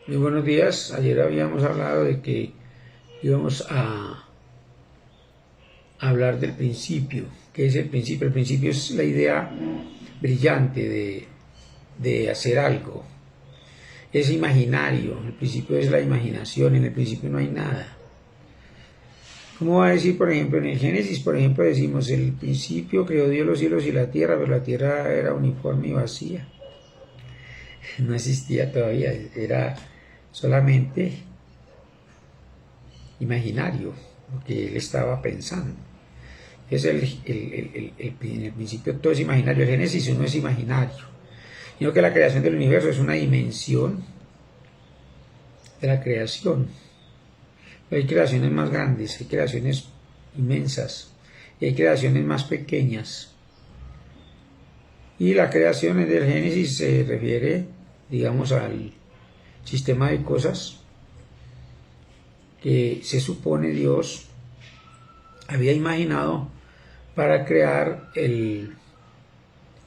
Muy buenos días. Ayer habíamos hablado de que íbamos a hablar del principio. ¿Qué es el principio? El principio es la idea brillante de hacer algo. Es imaginario. El principio es la imaginación. En el principio no hay nada. ¿Cómo va a decir, por ejemplo, en el Génesis, por ejemplo, decimos, el principio creó Dios los cielos y la tierra, pero la tierra era uniforme y vacía? No existía todavía, era solamente imaginario, lo que él estaba pensando. Es en el principio todo es imaginario, el Génesis uno es imaginario. Sino que la creación del universo es una dimensión de la creación. Hay creaciones más grandes, hay creaciones inmensas, y hay creaciones más pequeñas. Y la creación del Génesis se refiere, digamos, al sistema de cosas que se supone Dios había imaginado para crear el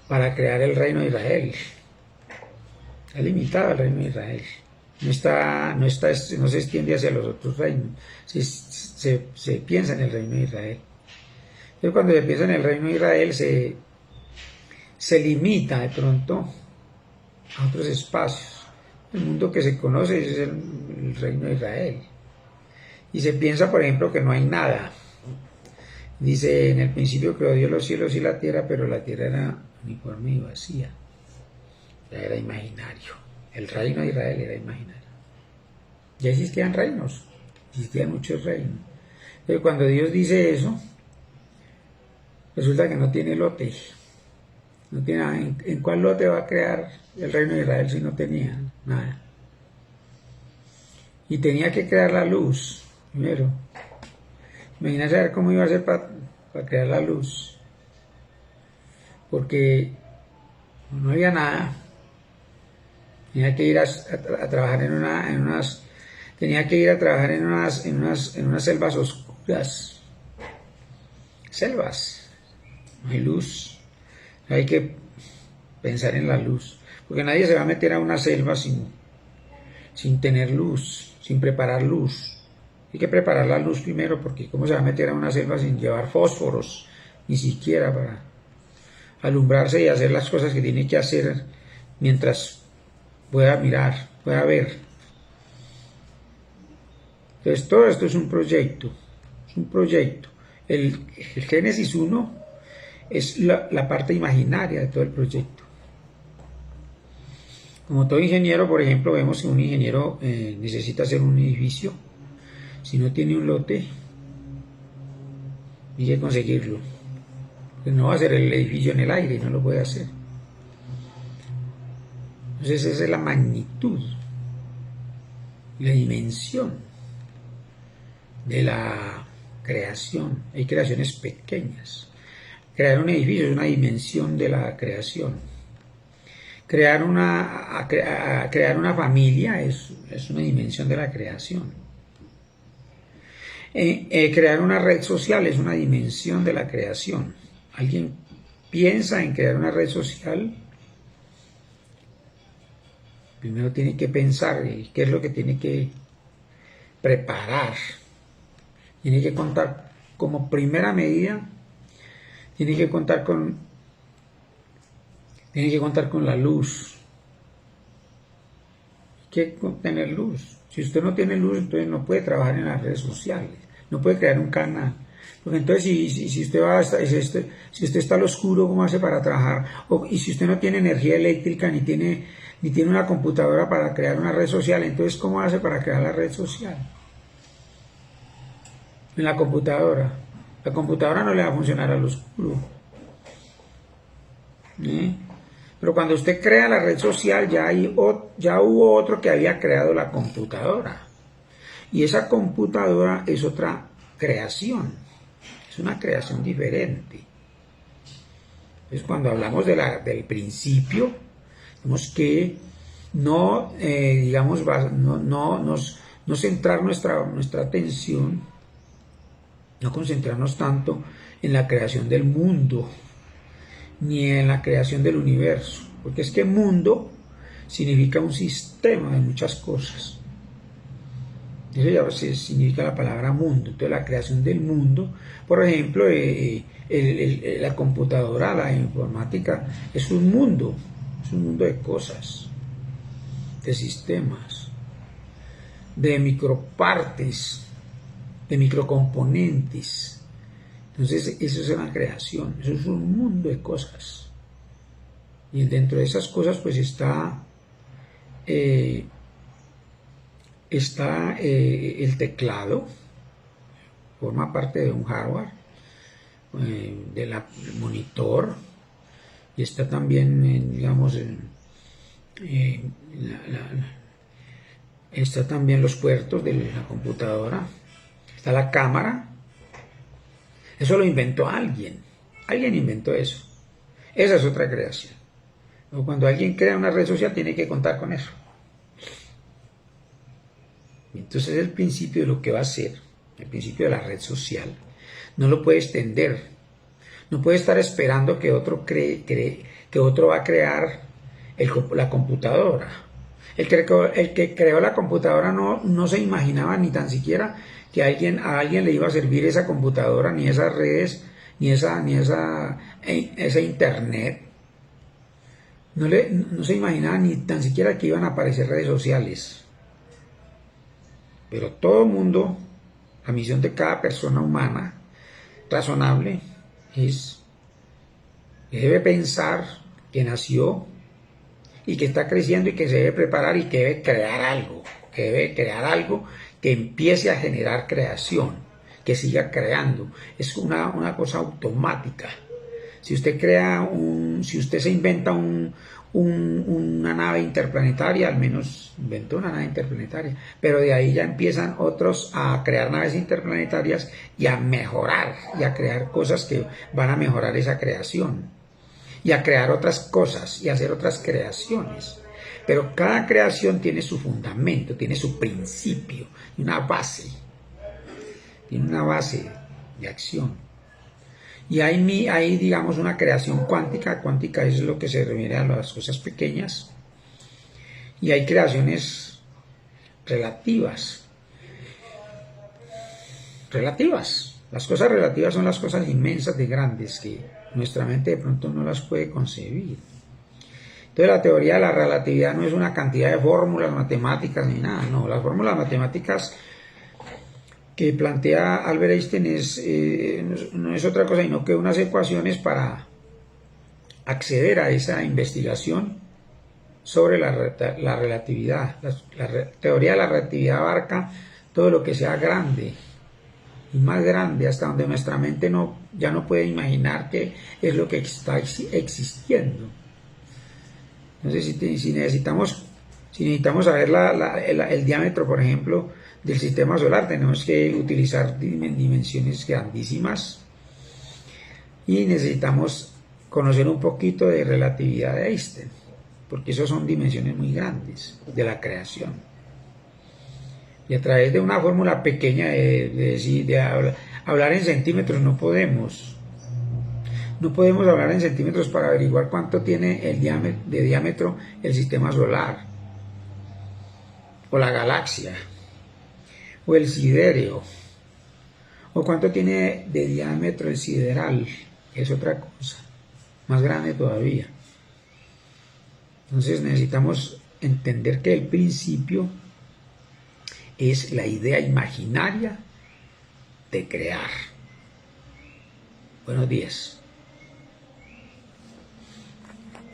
reino de Israel. Está limitado el reino de Israel. No se extiende hacia los otros reinos. Se piensa en el reino de Israel. Entonces, cuando se piensa en el reino de Israel, se limita de pronto a otros espacios. El mundo que se conoce es el reino de Israel. Y se piensa, por ejemplo, que no hay nada. Dice, en el principio creó Dios los cielos y la tierra, pero la tierra era uniforme y vacía. Ya era imaginario. El reino de Israel era imaginario. Ya existían reinos, existían muchos reinos. Pero cuando Dios dice eso, resulta que no tiene lote. No tiene nada. ¿En cuál lote va a crear el reino de Israel si no tenía nada? Y tenía que crear la luz primero. Imagínate a ver cómo iba a ser para crear la luz. Porque no había nada. Tenía que ir a trabajar en unas selvas oscuras. Selvas. No hay luz. Hay que pensar en la luz. Porque nadie se va a meter a una selva sin tener luz, sin preparar luz. Hay que preparar la luz primero, porque ¿cómo se va a meter a una selva sin llevar fósforos? Ni siquiera para alumbrarse y hacer las cosas que tiene que hacer mientras pueda mirar, pueda ver. Entonces todo esto es un proyecto. El Génesis 1 es la parte imaginaria de todo el proyecto. Como todo ingeniero, por ejemplo, vemos que un ingeniero necesita hacer un edificio. Si no tiene un lote, tiene que conseguirlo. Pues no va a hacer el edificio en el aire, no lo puede hacer. Entonces esa es la magnitud, la dimensión de la creación. Hay creaciones pequeñas. Crear un edificio es una dimensión de la creación. Crear una familia es una dimensión de la creación. Crear una red social es una dimensión de la creación. ¿Alguien piensa en crear una red social? Primero tiene que pensar qué es lo que tiene que preparar. Tiene que contar como primera medida, tiene que contar con la luz. Hay que tener luz. Si usted no tiene luz, entonces no puede trabajar en las redes sociales, no puede crear un canal. Porque entonces si usted está al oscuro, ¿cómo hace para trabajar? Y si usted no tiene energía eléctrica ni tiene una computadora para crear una red social, entonces ¿cómo hace para crear la red social? En la computadora. La computadora no le va a funcionar al oscuro. Pero cuando usted crea la red social, ya hubo otro que había creado la computadora. Y esa computadora es otra creación. Es una creación diferente. Entonces, cuando hablamos del principio, tenemos que no centrar nuestra atención, no concentrarnos tanto en la creación del mundo, ni en la creación del universo. Porque es que mundo significa un sistema de muchas cosas. Eso ya significa la palabra mundo. Entonces la creación del mundo, por ejemplo, la computadora, la informática, es un mundo de cosas, de sistemas, de micropartes, de microcomponentes. Entonces eso es una creación, eso es un mundo de cosas. Y dentro de esas cosas pues está el teclado, forma parte de un hardware, del monitor, y está también, digamos, está también los puertos de la computadora, está la cámara. Eso lo inventó alguien inventó eso. Esa es otra creación. Cuando alguien crea una red social tiene que contar con eso. Entonces el principio de lo que va a ser, el principio de la red social, no lo puede extender. No puede estar esperando que otro que otro va a crear la computadora. El que creó la computadora no se imaginaba ni tan siquiera que a alguien le iba a servir esa computadora, ni esas redes, ni esa internet. No se imaginaba ni tan siquiera que iban a aparecer redes sociales. Pero todo el mundo, la misión de cada persona humana razonable es que debe pensar que nació y que está creciendo y que se debe preparar y que debe crear algo, que empiece a generar creación, que siga creando. Es una cosa automática. Si usted si usted se inventa una nave interplanetaria, al menos inventó una nave interplanetaria, pero de ahí ya empiezan otros a crear naves interplanetarias y a mejorar y a crear cosas que van a mejorar esa creación y a crear otras cosas y a hacer otras creaciones. Pero cada creación tiene su fundamento, tiene su principio y una base. Tiene una base de acción. Y hay, digamos, una creación cuántica. Cuántica es lo que se refiere a las cosas pequeñas. Y hay creaciones relativas. Las cosas relativas son las cosas inmensas de grandes que nuestra mente de pronto no las puede concebir. Entonces la teoría de la relatividad no es una cantidad de fórmulas matemáticas ni nada, no. Las fórmulas matemáticas que plantea Albert Einstein no es otra cosa sino que unas ecuaciones para acceder a esa investigación sobre la relatividad. La teoría de la relatividad abarca todo lo que sea grande y más grande, hasta donde nuestra mente ya no puede imaginar qué es lo que está existiendo. Entonces, si necesitamos saber el diámetro, por ejemplo, del sistema solar, tenemos que utilizar dimensiones grandísimas y necesitamos conocer un poquito de relatividad de Einstein, porque eso son dimensiones muy grandes de la creación. Y a través de una fórmula pequeña de hablar en centímetros no podemos hablar en centímetros para averiguar cuánto tiene de diámetro el sistema solar, o la galaxia, o el siderio, o cuánto tiene de diámetro el sideral, que es otra cosa, más grande todavía. Entonces necesitamos entender que el principio es la idea imaginaria de crear. Buenos días.